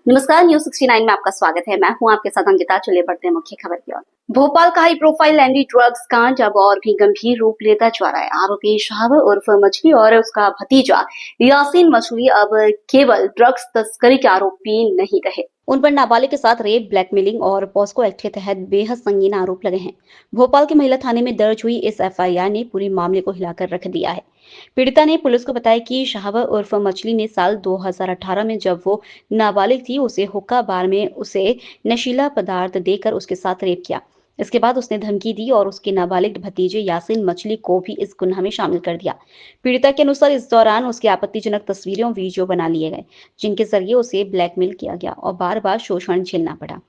नमस्कार, न्यूज 69 में आपका स्वागत है। मैं हूं आपके साथ अंकिता। चलिए बढ़ते हैं मुख्य खबर की ओर। भोपाल का हाई प्रोफाइल लैंडी ड्रग्स कांड अब और भी गंभीर रूप लेता जा रहा है। आरोपी शहाब उर्फ मछली और उसका भतीजा यासीन मछली अब केवल ड्रग्स तस्करी के आरोपी नहीं रहे, उन पर नाबालिग के साथ रेप, ब्लैकमेलिंग और पॉस्को एक्ट के तहत बेहद संगीन आरोप लगे हैं। भोपाल के महिला थाने में दर्ज हुई इस एफआईआर ने पूरी मामले को हिलाकर रख दिया है। पीड़िता ने पुलिस को बताया कि शहाब उर्फ मछली ने साल 2018 में जब वो नाबालिग थी, उसे हुक्का बार में उसे नशीला पदार्थ देकर उसके साथ रेप किया। इसके बाद उसने धमकी दी और उसके नाबालिग भतीजे यासीन मछली को भी इस गुनाह में शामिल कर दिया। पीड़िता के अनुसार इस दौरान उसकी आपत्तिजनक तस्वीरें और वीडियो बना लिए गए, जिनके जरिए उसे ब्लैकमेल किया गया और बार-बार शोषण झेलना पड़ा।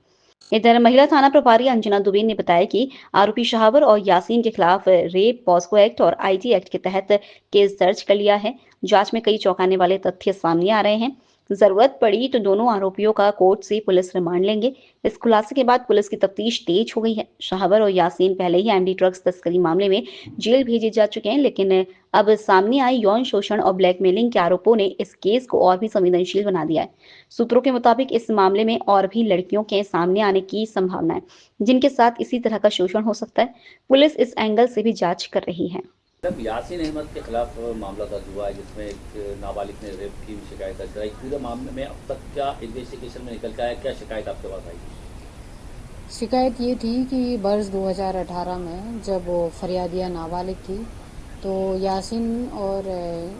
इधर महिला थाना प्रभारी अंजना दुबे ने बताया कि आरोपी शहाबर और यासीन के खिलाफ रेप, पॉस्को एक्ट और आईटी एक्ट के तहत केस दर्ज कर लिया है। जांच में कई चौंकाने वाले तथ्य सामने आ रहे हैं। जरूरत पड़ी तो दोनों आरोपियों का कोर्ट से पुलिस रिमांड लेंगे। इस खुलासे के बाद पुलिस की तफ्तीश तेज हो गई है। शहाबर और यासीन पहले ही एमडी ड्रग्स तस्करी मामले में जेल भेजे जा चुके हैं, लेकिन अब सामने आए यौन शोषण और ब्लैकमेलिंग के आरोपों ने इस केस को और भी संवेदनशील बना दिया है। सूत्रों के मुताबिक इस मामले में और भी लड़कियों के सामने आने की संभावना है, जिनके साथ इसी तरह का शोषण हो सकता है। पुलिस इस एंगल से भी जांच कर रही है। जब यासीन अहमद के खिलाफ मामला दर्ज हुआ है, जिसमें एक नाबालिग ने रेप की शिकायत दर्ज कराई, पूरे मामले में अब तक क्या इन्वेस्टिगेशन में निकल के आया, क्या शिकायत आपके पास आई? शिकायत ये थी कि वर्ष 2018 में जब वो फरियादिया नाबालिग थी, तो यासीन और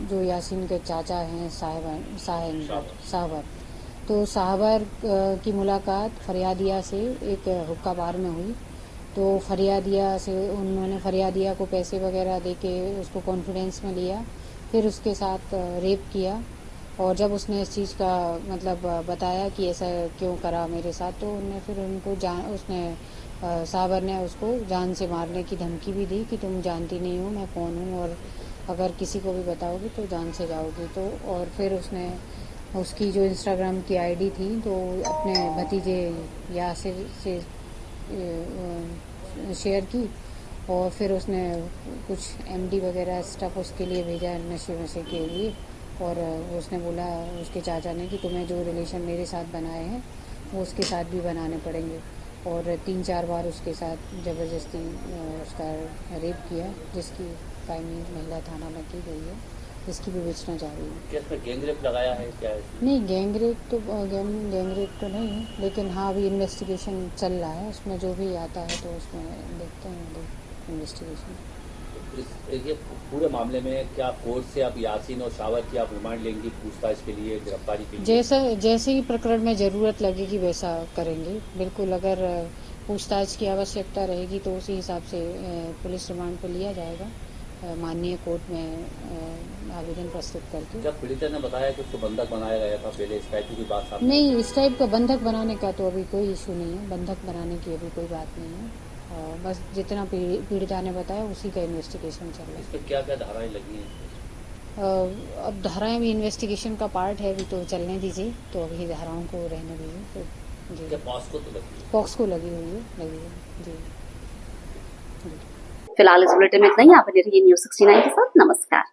जो यासीन के चाचा हैं साहबर, तो साहबर की मुलाकात फरियादिया से एक हुक्का बार में हुई। तो फरियादिया से उन्होंने फरियादिया को पैसे वगैरह देके उसको कॉन्फिडेंस में लिया, फिर उसके साथ रेप किया। और जब उसने इस चीज़ का मतलब बताया कि ऐसा क्यों करा मेरे साथ, तो उन्होंने फिर उनको साबर ने उसको जान से मारने की धमकी भी दी कि तुम जानती नहीं हो मैं कौन हूँ, और अगर किसी को भी बताओगी तो जान से जाओगी। तो और फिर उसने उसकी जो इंस्टाग्राम की आईडी थी, तो अपने भतीजे यासिर से शेयर की, और फिर उसने कुछ एमडी वगैरह स्टफ उसके लिए भेजा नशे वशे के लिए। और उसने बोला उसके चाचा ने कि तुम्हें जो रिलेशन मेरे साथ बनाए हैं वो उसके साथ भी बनाने पड़ेंगे। और 3-4 बार उसके साथ ज़बरदस्ती उसका रेप किया, जिसकी फाइलिंग महिला थाना में की गई है, जिसकी विवेचना जारी है। क्या इसमें गैंग रेप लगाया है क्या है? नहीं, गैंग रेप तो नहीं है, लेकिन हाँ अभी इन्वेस्टिगेशन चल रहा है। उसमें जो भी आता है तो उसमें देखते हैं इन्वेस्टिगेशन। ये पूरे मामले में क्या कोर्ट से आप यासीन और शावर की आप रिमांड लेंगी पूछताछ के लिए, गिरफ्तारी के लिए? जैसे ही प्रकरण में ज़रूरत लगेगी वैसा करेंगे। बिल्कुल, अगर पूछताछ की आवश्यकता रहेगी तो उसी हिसाब से पुलिस रिमांड पर लिया जाएगा, माननीय कोर्ट में आवेदन प्रस्तुत करके। जब पीड़िता ने बताया कि उसको बंधक बनाया गया था, पहले इस टाइप की बात सामने नहीं, इस टाइप का बंधक बनाने का तो अभी कोई इशू नहीं है। बंधक बनाने की अभी कोई बात नहीं है। बस जितना पीड़िता ने बताया उसी का इन्वेस्टिगेशन चल रहा है। इस पर क्या क्या धाराएं लगी हैं? अब धाराएं भी इन्वेस्टिगेशन का पार्ट है, अभी तो चलने दीजिए, तो अभी धाराओं को रहने दीजिए। तो जी, पॉक्सको लगी हुई है जी। फिलहाल इस बुलेटिन में इतना ही। आप बने रहिए न्यूज 69 के साथ। नमस्कार।